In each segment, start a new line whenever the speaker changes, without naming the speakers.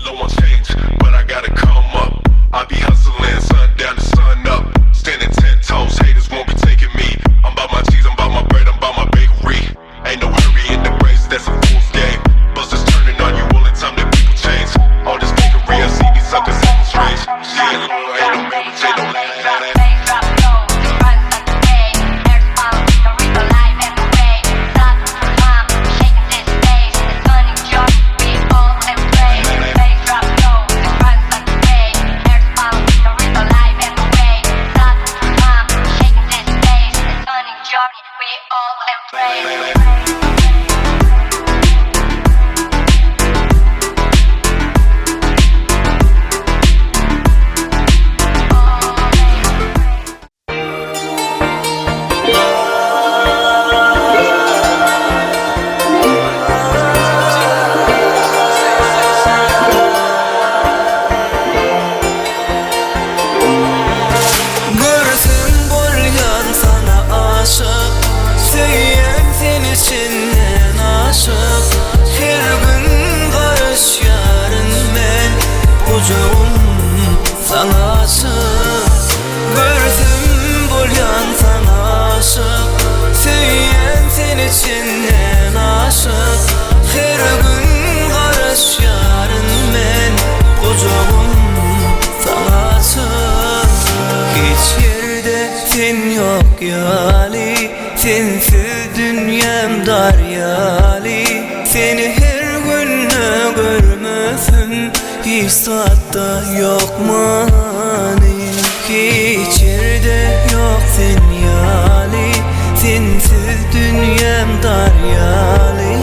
low on change, but I gotta come up. I be hustling, sun down to sun up. Standing 10 toes, haters won't be taking me. I'm about my cheese, I'm about my bread, I'm about my bakery. Ain't no hurry in the race, that's a fool's game. Busters turning on you all the time that people change. All this fakery, I see these suckers acting strange. She ain't low, ain't no man, but they don't let that.
Sensiz dünyam daryali. Seni her gün görmesem hiç saatte yok mani. Hiç yerde yok sen yali. Sensiz dünyam daryali.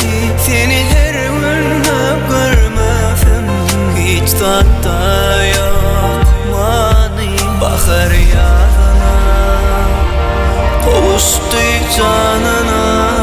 Seni her gün görmesem hiç saatte yok mani. Bahar yazına kavuştu canına.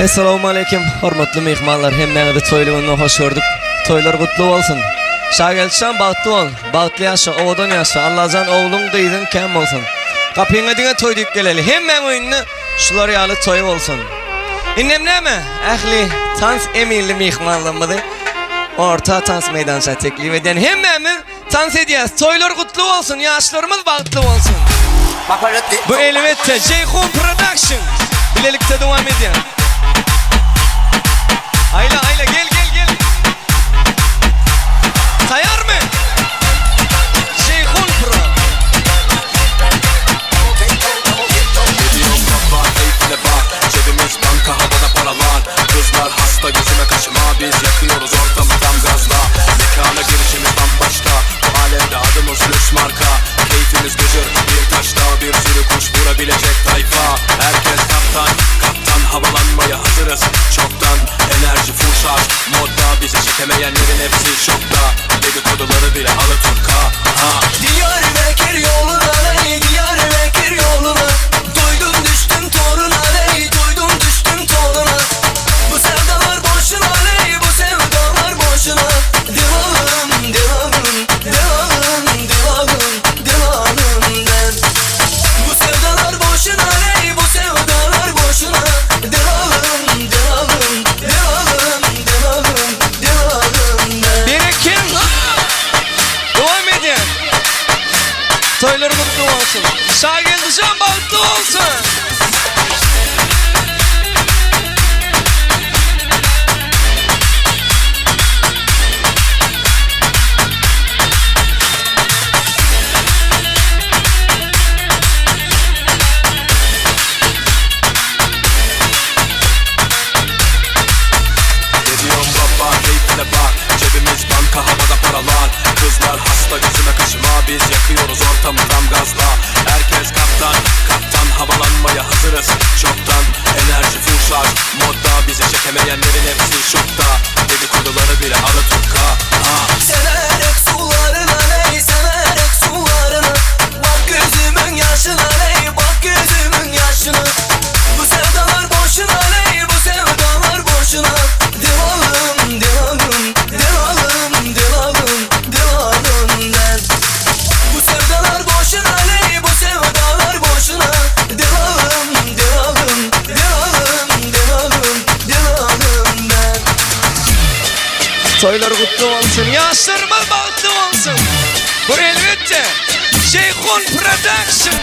Assalamu alaikum, hormatly mehmanlar, hemmeňizi toýlugyna hoş gördük. Toýlar gutly bolsun. Şagelşan bagtly bol, bagtly ýaşa, owadan ýaşa. Allahjan oğlun diýdin kem bolsun. Kapyňa diňe toý diýip geleli. Hemmeň öýünde şular ýaly toý bolsun. Innem näme? Ähli tans emilli mehmanlarymyzy orta tans meýdançyna teklip eden hemmeňiz tans edýäs. Toýlar gutly bolsun, ýaşlarymyz bagtly bolsun. Bu elbetde Ceyhun Production bilelikde dowam edýär. Ayla ayla gel gel gel. Tayar mı? Ceyhun Pro.
Cebimiz banka, havada paralar. Kızlar hasta, gözüme kaçma. Biz yakıyoruz ortamı tam gazla. Mekana girişimiz bambaşka. Bu alemde adımız lüks marka. Keyfimiz gıcır, bir taşta bir sürü kuş vurabilecek tayfa. Herkes kaptan, kaptan havalanmaya hazırız çoktan. Enerji full şarj, modda bizi çekemeyenlerin hepsi şokta. Dedikoduları bile Alaturka.
Diyarbakır yoluna ey, Diyarbakır yoluna. Doydum düştüm toruna ey, doydum düştüm toruna. Bu sevdalar boşuna ey, bu sevdalar boşuna. Divanım, divanım, divanım, divanım, divanım ben. Bu sevdalar boşuna ey, bu sevdalar boşuna. Divanım, divanım, divanım, divanım, divanım ben.
Birikim. Devam edin. Toylar mutlu olsun. Şagelşan bagtly bolsun.
hazırız çoktan. Enerji full şarj modda, bizi çekemeyenlerin hepsi şokta. Dedikoduları bile Alaturka.
Severek sularına ey, severek sularına. Bak gözümün yaşına ey, bak gözümün yaşına. Bu sevdalar boşuna ey, bu sevdalar boşuna. Divalım, divalım, divalım, divalım, divalım ben. Bu sevdalar boşuna ey, bu sevdalar boşuna. Divalım, divalım, divalım, divalım, divalım ben.
Toylar kutlu olsun, yaşlarımız bağıtlı olsun. Bu elbette Şeyhun Production.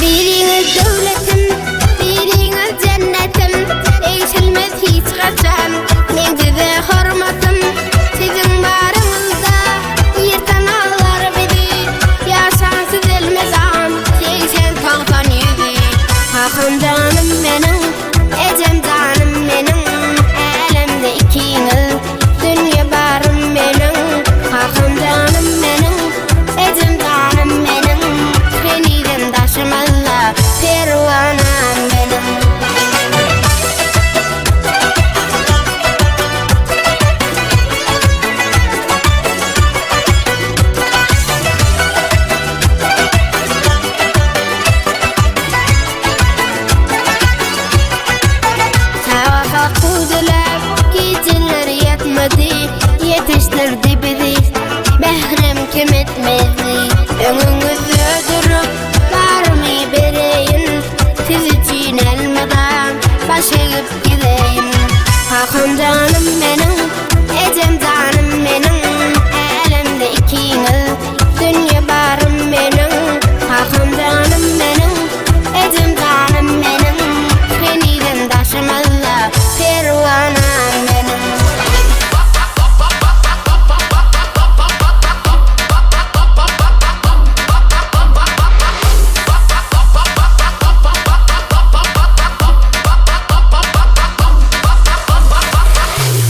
Biriniz devletim, biriniz cennetim. Eğitilmez hiç kaçan, men size hürmetim. Sizin barınızda yerten ağlar bizi. Yaşansız elmezan, 80-90 Hakan canım benim, ecem canım benim. Elimde 2 yıl, dünya barım benim. Hakan canım benim, ecem canım benim. Peniden taşımalla pervanam benim. Sağa kalktılar, geceler yetmedi. Yetiştirdi bizi, behrem kim etmedi. Önünüzde durup varımı vereyim. Siz için elmadan baş eğip gideyim. Hakan canım benim, ecem canım benim. Elimde 2 yıl, dünya barım benim. Hakan canım benim, ecem canım benim. Peniden taşımalla pervanam benim.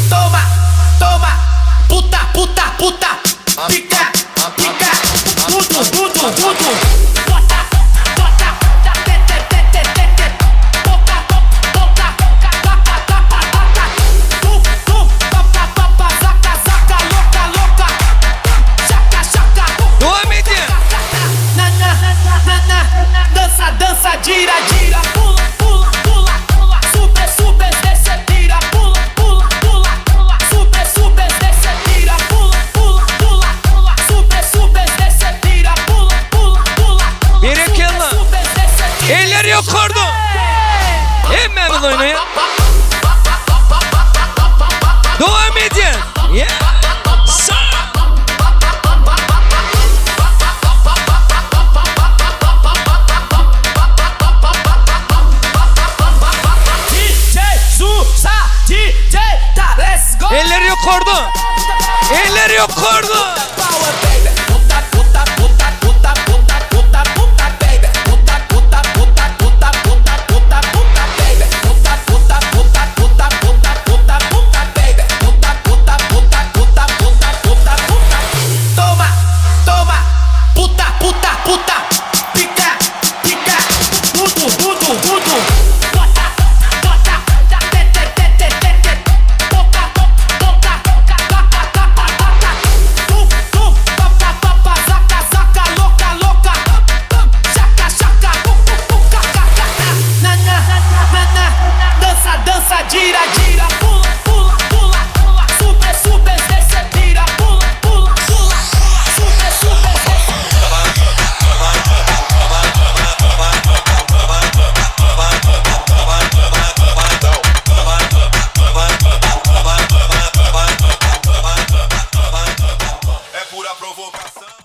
Toma, toma, puta, puta, puta. Pica, pica, puto, puto, puto. Bota, bota, te, te, te, te, te, te. Bota, bota, tapa, tapa, tapa. Tum, tum, tapa, tapa, zaca, zaca, loca, loca. Chaca, chaca,
Devam edin.
na, na, na, na. Dança, dança, gira, gira. Pula, pula, pula, pula. Super, super, desce, tira. Pula, pula, pula, pula. Super, super, desce, tira. Pula, pula, pula, pula. Super, super, desce, tira. Pula, pula, pula, pula.
Gerek yalla.
Super, desce, tira.
Eller yukarıda. Hemen oynayın. Devam edin. Yeah. Sağ.
DJ Susa, DJ, tá, let's go.
Eller yukarıda. Eller yukarıda.